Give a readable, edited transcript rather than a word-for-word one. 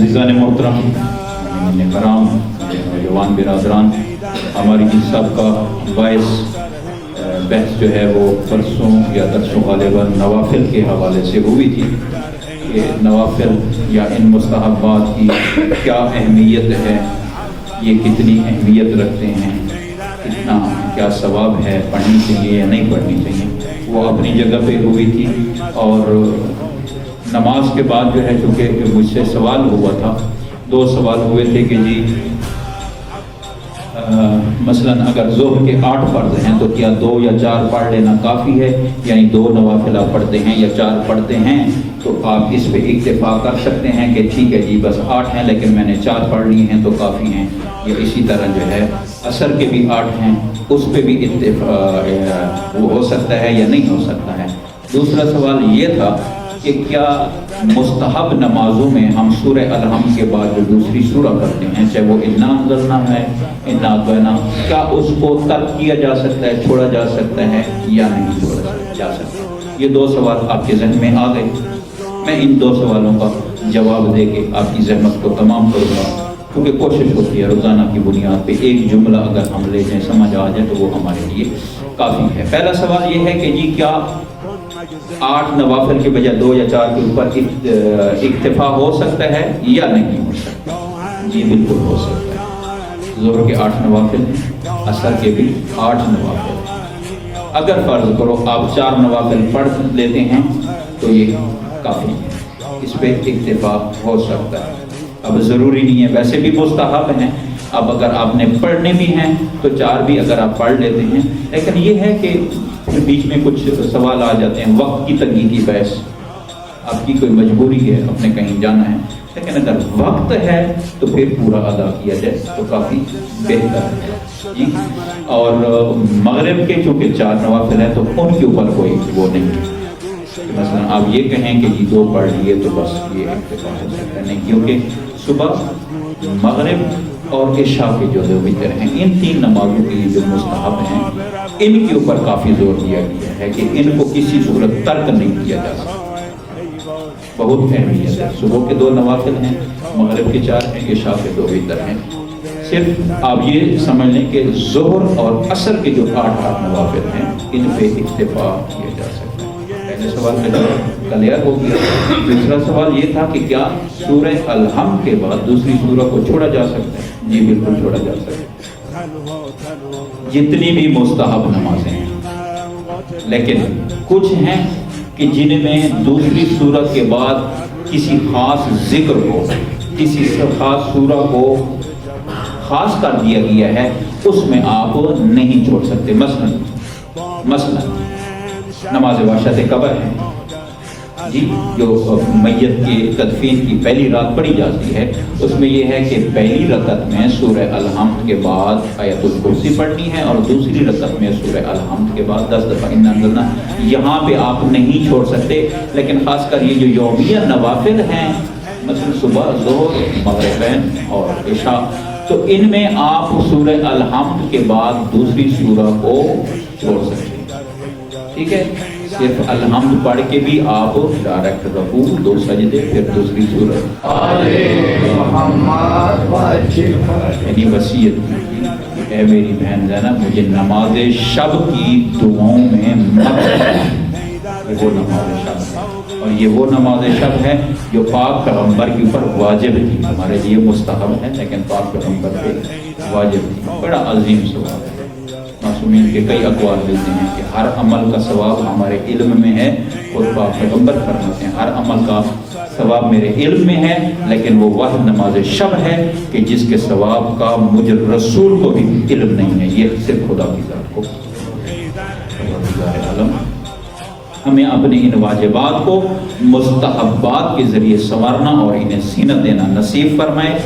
عزیزان محترم، کرام، نوجوان برادران، ہماری اس سب کا باعث بحث جو ہے وہ پرسوں یا درسوں غالباً نوافل کے حوالے سے ہوئی تھی کہ نوافل یا ان مستحبات کی کیا اہمیت ہے، یہ کتنی اہمیت رکھتے ہیں، کتنا کیا ثواب ہے، پڑھنی چاہیے یا نہیں پڑھنی چاہیے، وہ اپنی جگہ پہ ہوئی تھی۔ اور نماز کے بعد جو ہے چونکہ مجھ سے سوال ہوا تھا، 2 سوال ہوئے تھے کہ جی مثلا اگر ظہر کے 8 فرض ہیں تو کیا 2 یا 4 پڑھ لینا کافی ہے، یعنی 2 نوافل آپ پڑھتے ہیں یا 4 پڑھتے ہیں تو آپ اس پہ اکتفا کر سکتے ہیں کہ ٹھیک ہے جی بس 8 ہیں لیکن میں نے 4 پڑھ لی ہیں تو کافی ہیں، یا اسی طرح جو ہے عصر کے بھی 8 ہیں اس پہ بھی وہ ہو سکتا ہے یا نہیں ہو سکتا ہے۔ دوسرا سوال یہ تھا کہ کیا مستحب نمازوں میں ہم سورہ الحمد کے بعد جو دوسری سورہ پڑھتے ہیں، چاہے وہ انا انزلنا ہے، انا اعطینا، کیا اس کو ترک کیا جا سکتا ہے، چھوڑا جا سکتا ہے یا نہیں چھوڑا جا سکتا؟ یہ 2 سوال آپ کے ذہن میں آ گئے۔ میں ان 2 سوالوں کا جواب دے کے آپ کی زحمت کو تمام کروں گا، کیونکہ کوشش ہوتی ہے روزانہ کی بنیاد پہ ایک جملہ اگر ہم لے جائیں، سمجھ آ جائے تو وہ ہمارے لیے کافی ہے۔ پہلا سوال یہ ہے کہ جی کیا 8 نوافل کے بجائے 2 یا 4 کے اوپر اکتفا ہو سکتا ہے یا نہیں ہو سکتا؟ جی بالکل ہو سکتا ہے۔ ظہر کے 8 نوافل ہیں، عصر کے بھی 8 نوافل ہیں۔ اگر فرض کرو آپ 4 نوافل پڑھ لیتے ہیں تو یہ کافی ہے، اس پہ اکتفا ہو سکتا ہے۔ اب ضروری نہیں ہے، ویسے بھی مستحب ہیں، اب اگر آپ نے پڑھنے بھی ہیں تو 4 بھی اگر آپ پڑھ لیتے ہیں، لیکن یہ ہے کہ بیچ میں کچھ سوال آ جاتے ہیں، وقت کی تنگی کی باعث آپ کی کوئی مجبوری ہے، آپ نے کہیں جانا ہے، لیکن اگر وقت ہے تو پھر پورا ادا کیا جائے تو کافی بہتر ہے جی۔ اور مغرب کے چونکہ 4 نوافل ہیں تو ان کے اوپر کوئی وہ نہیں ہے، مثلا آپ یہ کہیں کہ جی 2 پڑھ لیے تو بس یہ اکتفا ہو سکتا ہے، نہیں، کیونکہ صبح، مغرب اور عشاء کے جو 2 وتر ہیں، ان 3 نمازوں کے لیے جو مستحب ہیں ان کے اوپر کافی زور دیا گیا ہے کہ ان کو کسی صورت ترک نہیں کیا جا سکتا۔ بہت اہمیت ہے، صبح کے 2 نوافل ہیں، مغرب کے 4 ہیں، عشاء کے 2 وتر ہیں۔ صرف آپ یہ سمجھ لیں کہ ظہر اور عصر کے جو 8 نوافل ہیں ان پہ اکتفا کیا جا سکتا ہے۔ پہلے سوال کا جواب کلیئر ہو گیا۔ دوسرا سوال یہ تھا کہ کیا سورہ الحمد کے بعد دوسری سورہ کو چھوڑا جا سکتا ہے؟ جی بالکل چھوڑا جا سکتا ہے، جتنی بھی مستحب نمازیں ہیں، لیکن کچھ ہیں کہ جن میں دوسری سورت کے بعد کسی خاص ذکر کو، کسی خاص سورہ کو خاص کر دیا گیا ہے، اس میں آپ نہیں چھوڑ سکتے۔ مثلا نماز وحشت قبر ہے جی، جو میت کی تدفین کی پہلی رات پڑھی جاتی ہے، اس میں یہ ہے کہ پہلی رکعت میں سورہ الحمد کے بعد آیت الکرسی پڑھنی ہے اور دوسری رکعت میں سورہ الحمد کے بعد 10 دفعہ انا انزلنا۔ یہاں پہ آپ نہیں چھوڑ سکتے، لیکن خاص کر یہ جو یومیہ نوافل ہیں، مثلا صبح، ظہر، مغربین اور عشاء، تو ان میں آپ سورہ الحمد کے بعد دوسری سورہ کو چھوڑ سکتے ہیں، ٹھیک ہے؟ صرف الحمد پڑھ کے بھی آپ ڈائریکٹ رکوع، 2 سجدے، پھر دوسری سورت، یعنی وصیت کی، اے میری بہن زینب مجھے نماز شب کی دعاؤں میں مت، یہ وہ نماز شب ہے، اور یہ وہ نماز شب ہے جو پاک پیغمبر کے اوپر واجب تھی، ہمارے لیے مستحب ہے لیکن پاک پیغمبر پہ واجب تھی۔ بڑا عظیم ثواب ہے، معصومین کے کئی اقوال ملتے ہیں کہ ہر عمل کا ثواب ہمارے علم میں ہے، اور پاک پیغمبر فرماتے ہیں ہر عمل کا ثواب میرے علم میں ہے، لیکن وہ واحد نماز شب ہے کہ جس کے ثواب کا مجھے رسول کو بھی علم نہیں ہے، یہ صرف خدا کی ذات کو۔ ہمیں اپنے ان واجبات کو مستحبات کے ذریعے سنوارنا اور انہیں زینت دینا نصیب فرمائے۔